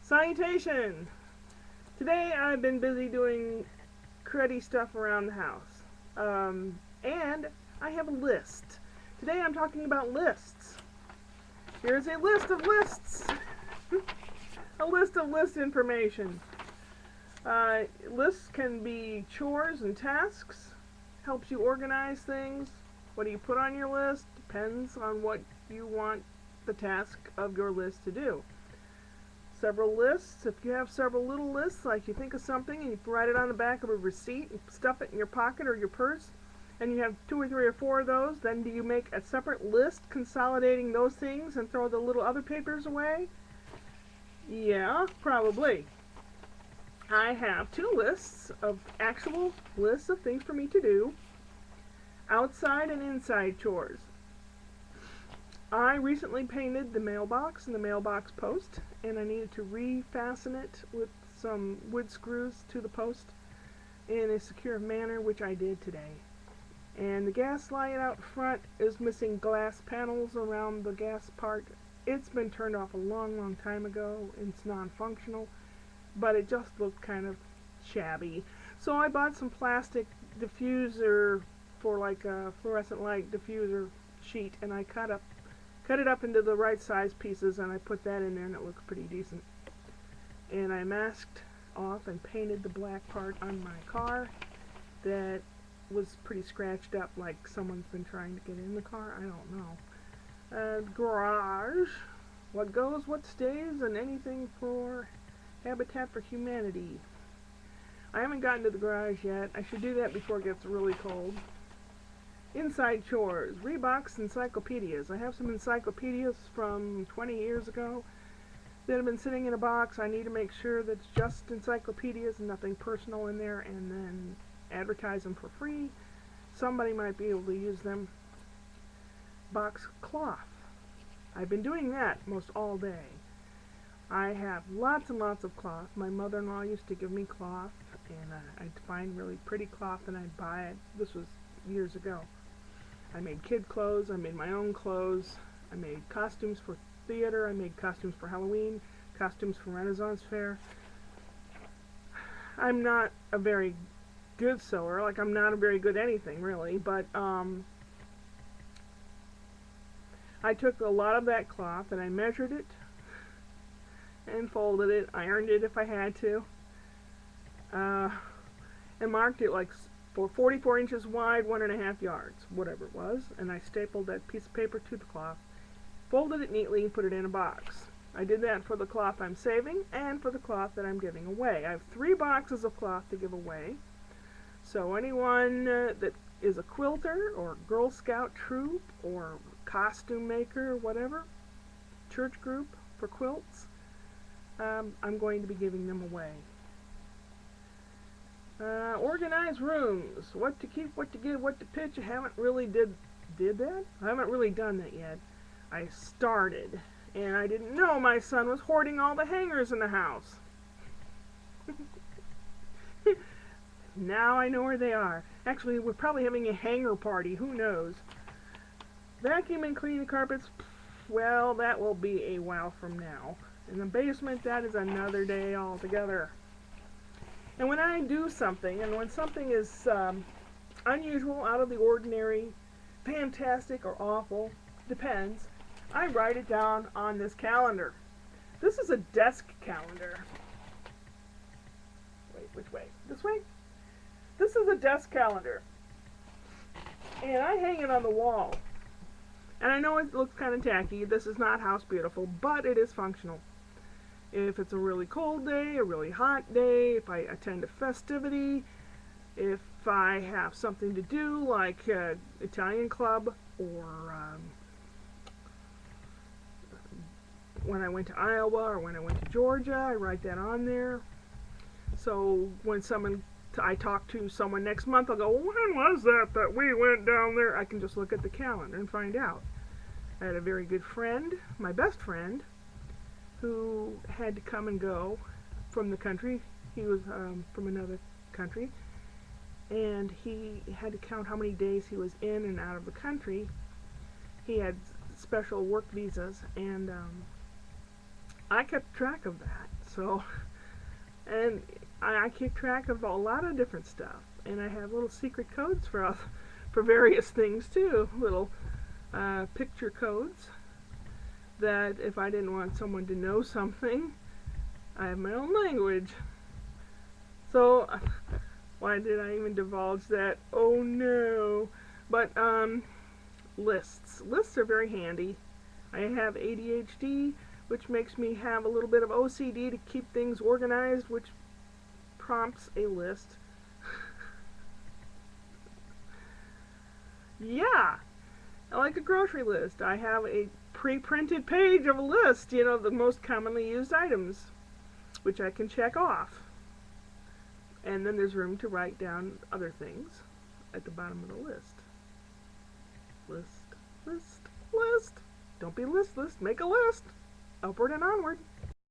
Salutation! Today I've been busy doing cruddy stuff around the house. And I have a list. Today I'm talking about lists. Here's a list of lists. A list of list information. Lists can be chores and tasks. Helps you organize things. What do you put on your list? Depends on what you want the task of your list to do. Several lists. If you have several little lists, like you think of something and you write it on the back of a receipt and stuff it in your pocket or your purse, and you have 2 or 3 or 4 of those, then do you make a separate list consolidating those things and throw the little other papers away? Yeah, probably. I have 2 lists of actual lists of things for me to do, outside and inside chores. I recently painted the mailbox and the mailbox post, and I needed to refasten it with some wood screws to the post in a secure manner, which I did today. And the gas light out front is missing glass panels around the gas part. It's been turned off a long time ago. It's non-functional, but it just looked kind of shabby. So I bought some plastic diffuser for like a fluorescent light diffuser sheet, and I cut it up into the right size pieces, and I put that in there, and it looks pretty decent. And I masked off and painted the black part on my car that was pretty scratched up, like someone's been trying to get in the car. I don't know. Garage. What goes, what stays, and anything for Habitat for Humanity. I haven't gotten to the garage yet. I should do that before it gets really cold. Inside chores. Reeboks encyclopedias. I have some encyclopedias from 20 years ago that have been sitting in a box. I need to make sure that it's just encyclopedias and nothing personal in there, and then advertise them for free. Somebody might be able to use them. Box cloth. I've been doing that most all day. I have lots and lots of cloth. My mother-in-law used to give me cloth, and I'd find really pretty cloth and I'd buy it. This was years ago. I made kid clothes, I made my own clothes, I made costumes for theater, I made costumes for Halloween, costumes for Renaissance Fair. I'm not a very good sewer, like I'm not a very good anything really, but I took a lot of that cloth and I measured it and folded it, ironed it if I had to, and marked it like for 44 inches wide, 1.5 yards, whatever it was, and I stapled that piece of paper to the cloth, folded it neatly, and put it in a box. I did that for the cloth I'm saving and for the cloth that I'm giving away. I have 3 boxes of cloth to give away, so anyone that is a quilter or Girl Scout troop or costume maker, whatever, church group for quilts, I'm going to be giving them away. Organize rooms. What to keep, what to give, what to pitch. I haven't really did that? I haven't really done that yet. I started, and I didn't know my son was hoarding all the hangers in the house. Now I know where they are. Actually, we're probably having a hanger party. Who knows? Vacuum and clean the carpets. Well, that will be a while from now. In the basement, that is another day altogether. And when I do something, and when something is unusual, out of the ordinary, fantastic, or awful, depends, I write it down on this calendar. This is a desk calendar. Wait, which way? This way? This is a desk calendar. And I hang it on the wall. And I know it looks kind of tacky. This is not house beautiful, but it is functional. If it's a really cold day, a really hot day, if I attend a festivity, if I have something to do like Italian club, or when I went to Iowa or when I went to Georgia, I write that on there. So when I talk to someone next month, I'll go, well, when was that we went down there? I can just look at the calendar and find out. I had a very good friend, my best friend, who had to come and go from the country. He was from another country, and he had to count how many days he was in and out of the country. He had special work visas, and I kept track of that. So, and I keep track of a lot of different stuff, and I have little secret codes for various things too, little picture codes that if I didn't want someone to know something, I have my own language. So, why did I even divulge that? Oh no. But, lists. Lists are very handy. I have ADHD, which makes me have a little bit of OCD to keep things organized, which prompts a list. Yeah, I like a grocery list. I have a pre-printed page of a list, you know, the most commonly used items, which I can check off. And then there's room to write down other things at the bottom of the list. List, list, list. Don't be listless. Make a list. Upward and onward.